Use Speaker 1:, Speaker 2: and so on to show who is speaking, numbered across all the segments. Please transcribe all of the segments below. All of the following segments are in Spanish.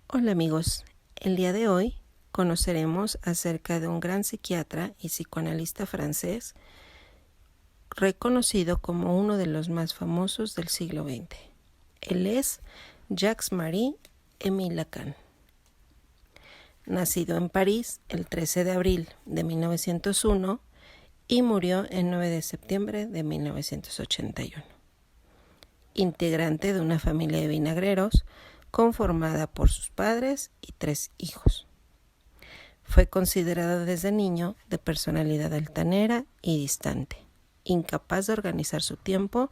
Speaker 1: Hola amigos, el día de hoy conoceremos acerca de un gran psiquiatra y psicoanalista francés reconocido como uno de los más famosos del siglo XX. Él es Jacques-Marie-Émile Lacan. Nacido en París el 13 de abril de 1901 y murió el 9 de septiembre de 1981. Integrante de una familia de vinagreros conformada por sus padres y 3 hijos. Fue considerado desde niño de personalidad altanera y distante, incapaz de organizar su tiempo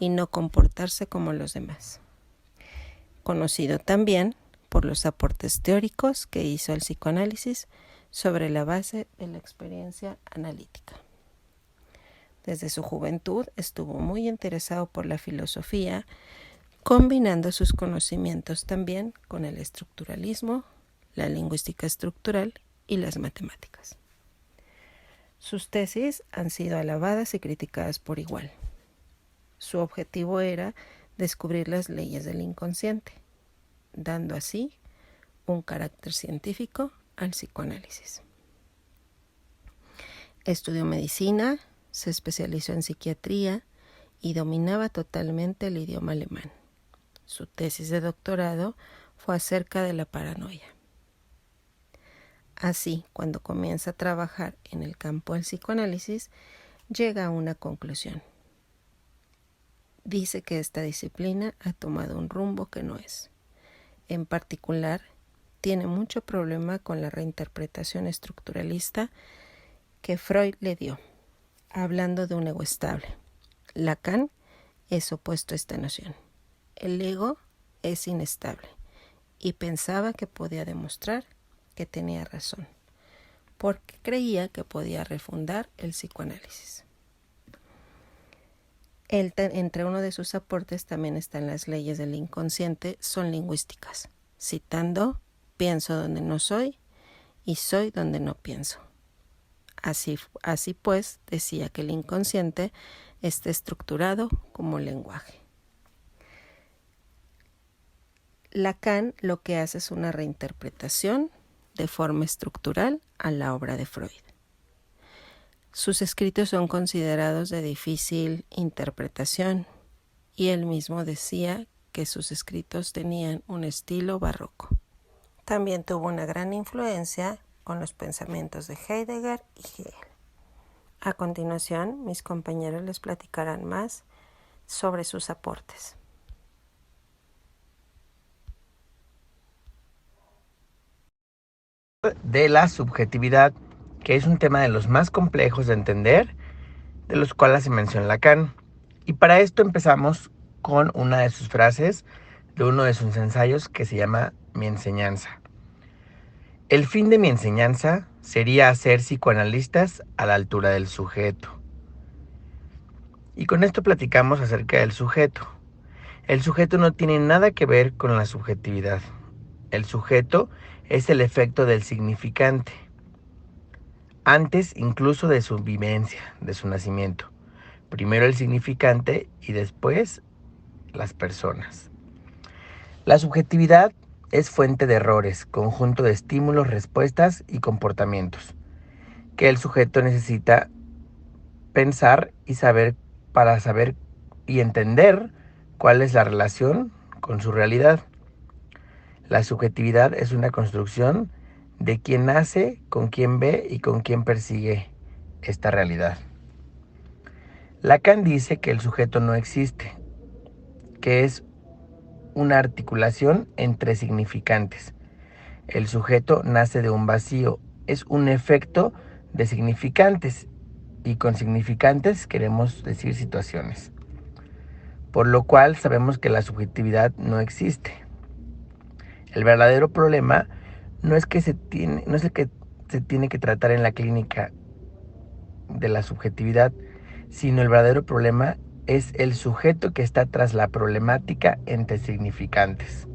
Speaker 1: y no comportarse como los demás. Conocido también por los aportes teóricos que hizo al psicoanálisis sobre la base de la experiencia analítica. Desde su juventud estuvo muy interesado por la filosofía, combinando sus conocimientos también con el estructuralismo, la lingüística estructural y las matemáticas. Sus tesis han sido alabadas y criticadas por igual. Su objetivo era descubrir las leyes del inconsciente, dando así un carácter científico al psicoanálisis. Estudió medicina, se especializó en psiquiatría y dominaba totalmente el idioma alemán. Su tesis de doctorado fue acerca de la paranoia. Así, cuando comienza a trabajar en el campo del psicoanálisis, llega a una conclusión. Dice que esta disciplina ha tomado un rumbo que no es. En particular, tiene mucho problema con la reinterpretación estructuralista que Freud le dio, hablando de un ego estable. Lacan es opuesto a esta noción. El ego es inestable y pensaba que podía demostrar que tenía razón, porque creía que podía refundar el psicoanálisis. Entre uno de sus aportes también están las leyes del inconsciente, son lingüísticas, citando: pienso donde no soy y soy donde no pienso. Así pues, decía que el inconsciente está estructurado como lenguaje. Lacan lo que hace es una reinterpretación de forma estructural a la obra de Freud. Sus escritos son considerados de difícil interpretación y él mismo decía que sus escritos tenían un estilo barroco. También tuvo una gran influencia con los pensamientos de Heidegger y Hegel. A continuación, mis compañeros les platicarán más sobre sus aportes.
Speaker 2: De la subjetividad, que es un tema de los más complejos de entender, de los cuales se menciona Lacan. Y para esto empezamos con una de sus frases de uno de sus ensayos que se llama Mi enseñanza. El fin de mi enseñanza sería hacer psicoanalistas a la altura del sujeto. Y con esto platicamos acerca del sujeto. El sujeto no tiene nada que ver con la subjetividad. El sujeto es el efecto del significante, antes incluso de su vivencia, de su nacimiento. Primero el significante y después las personas. La subjetividad es fuente de errores, conjunto de estímulos, respuestas y comportamientos que el sujeto necesita pensar y saber para saber y entender cuál es la relación con su realidad. La subjetividad es una construcción de quien nace, con quien ve y con quien persigue esta realidad. Lacan dice que el sujeto no existe, que es una articulación entre significantes. El sujeto nace de un vacío, es un efecto de significantes, y con significantes queremos decir situaciones. Por lo cual sabemos que la subjetividad no existe. El verdadero problema no es el que se tiene que tratar en la clínica de la subjetividad, sino el verdadero problema es el sujeto que está tras la problemática entre significantes.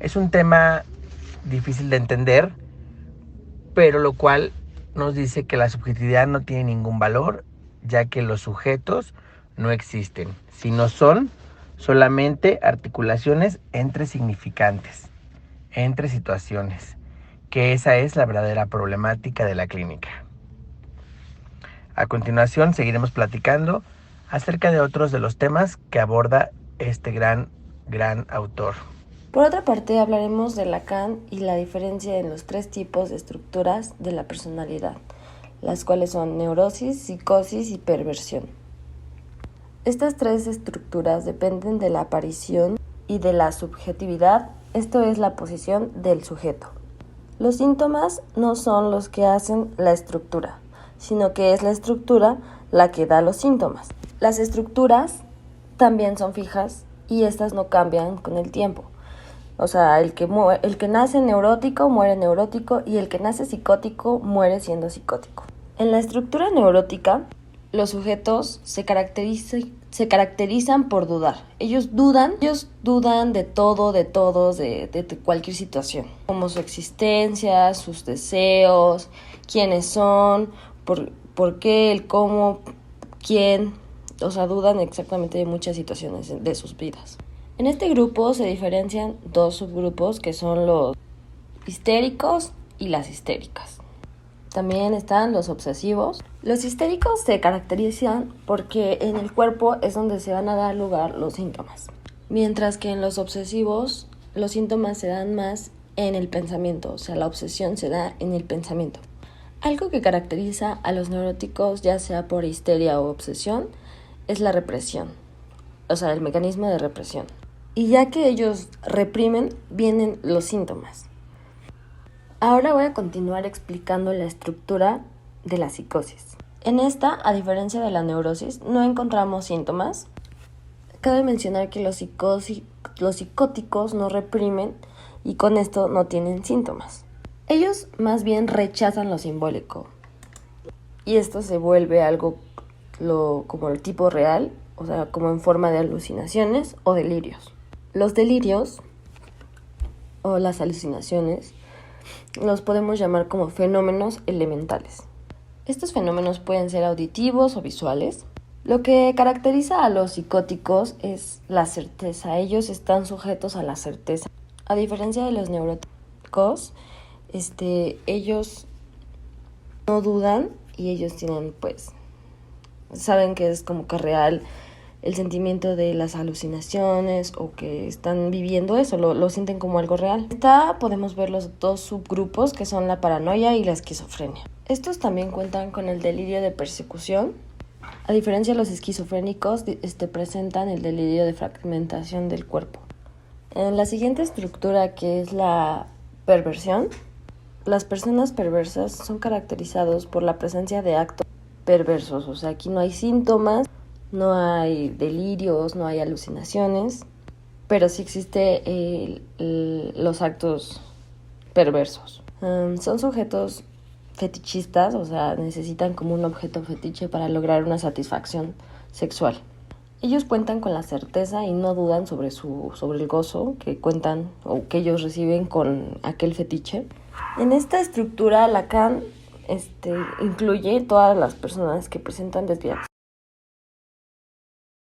Speaker 2: Es un tema difícil de entender, pero lo cual nos dice que la subjetividad no tiene ningún valor, ya que los sujetos no existen, sino son solamente articulaciones entre significantes. entre situaciones, que esa es la verdadera problemática de la clínica. A continuación seguiremos platicando acerca de otros de los temas que aborda este gran autor.
Speaker 3: Por otra parte, hablaremos de Lacan y la diferencia en los 3 tipos de estructuras de la personalidad, las cuales son neurosis, psicosis y perversión. Estas 3 estructuras dependen de la aparición y de la subjetividad, esto es la posición del sujeto. Los síntomas no son los que hacen la estructura, sino que es la estructura la que da los síntomas. Las estructuras también son fijas y estas no cambian con el tiempo. O sea, el que nace neurótico muere neurótico y el que nace psicótico muere siendo psicótico. En la estructura neurótica, los sujetos se caracterizan por dudar. Ellos dudan de todo, de todos, de cualquier situación. Como su existencia, sus deseos, quiénes son, por qué, el cómo, quién. O sea, dudan exactamente de muchas situaciones de sus vidas. En este grupo se diferencian 2 subgrupos que son los histéricos y las histéricas. También están los obsesivos. Los histéricos se caracterizan porque en el cuerpo es donde se van a dar lugar los síntomas, mientras que en los obsesivos los síntomas se dan más en el pensamiento, o sea, la obsesión se da en el pensamiento. Algo que caracteriza a los neuróticos, ya sea por histeria o obsesión, es la represión, o sea, el mecanismo de represión. Y ya que ellos reprimen, vienen los síntomas. Ahora voy a continuar explicando la estructura de la psicosis. En esta, a diferencia de la neurosis, no encontramos síntomas. Cabe mencionar que los psicóticos no reprimen y con esto no tienen síntomas. Ellos más bien rechazan lo simbólico. Y esto se vuelve algo como el tipo real, o sea, como en forma de alucinaciones o delirios. Los delirios o las alucinaciones los podemos llamar como fenómenos elementales. Estos fenómenos pueden ser auditivos o visuales. Lo que caracteriza a los psicóticos es la certeza. Ellos están sujetos a la certeza. A diferencia de los neuróticos, ellos no dudan y ellos tienen, saben que es como que real el sentimiento de las alucinaciones o que están viviendo eso, lo sienten como algo real. Podemos ver los 2 subgrupos que son la paranoia y la esquizofrenia. Estos también cuentan con el delirio de persecución. A diferencia de los esquizofrénicos, presentan el delirio de fragmentación del cuerpo. En la siguiente estructura, que es la perversión, las personas perversas son caracterizados por la presencia de actos perversos. O sea, aquí no hay síntomas, no hay delirios, no hay alucinaciones, pero sí existe los actos perversos. Son sujetos fetichistas, o sea, necesitan como un objeto fetiche para lograr una satisfacción sexual. Ellos cuentan con la certeza y no dudan sobre el gozo que cuentan o que ellos reciben con aquel fetiche. En esta estructura, Lacan incluye todas las personas que presentan desviación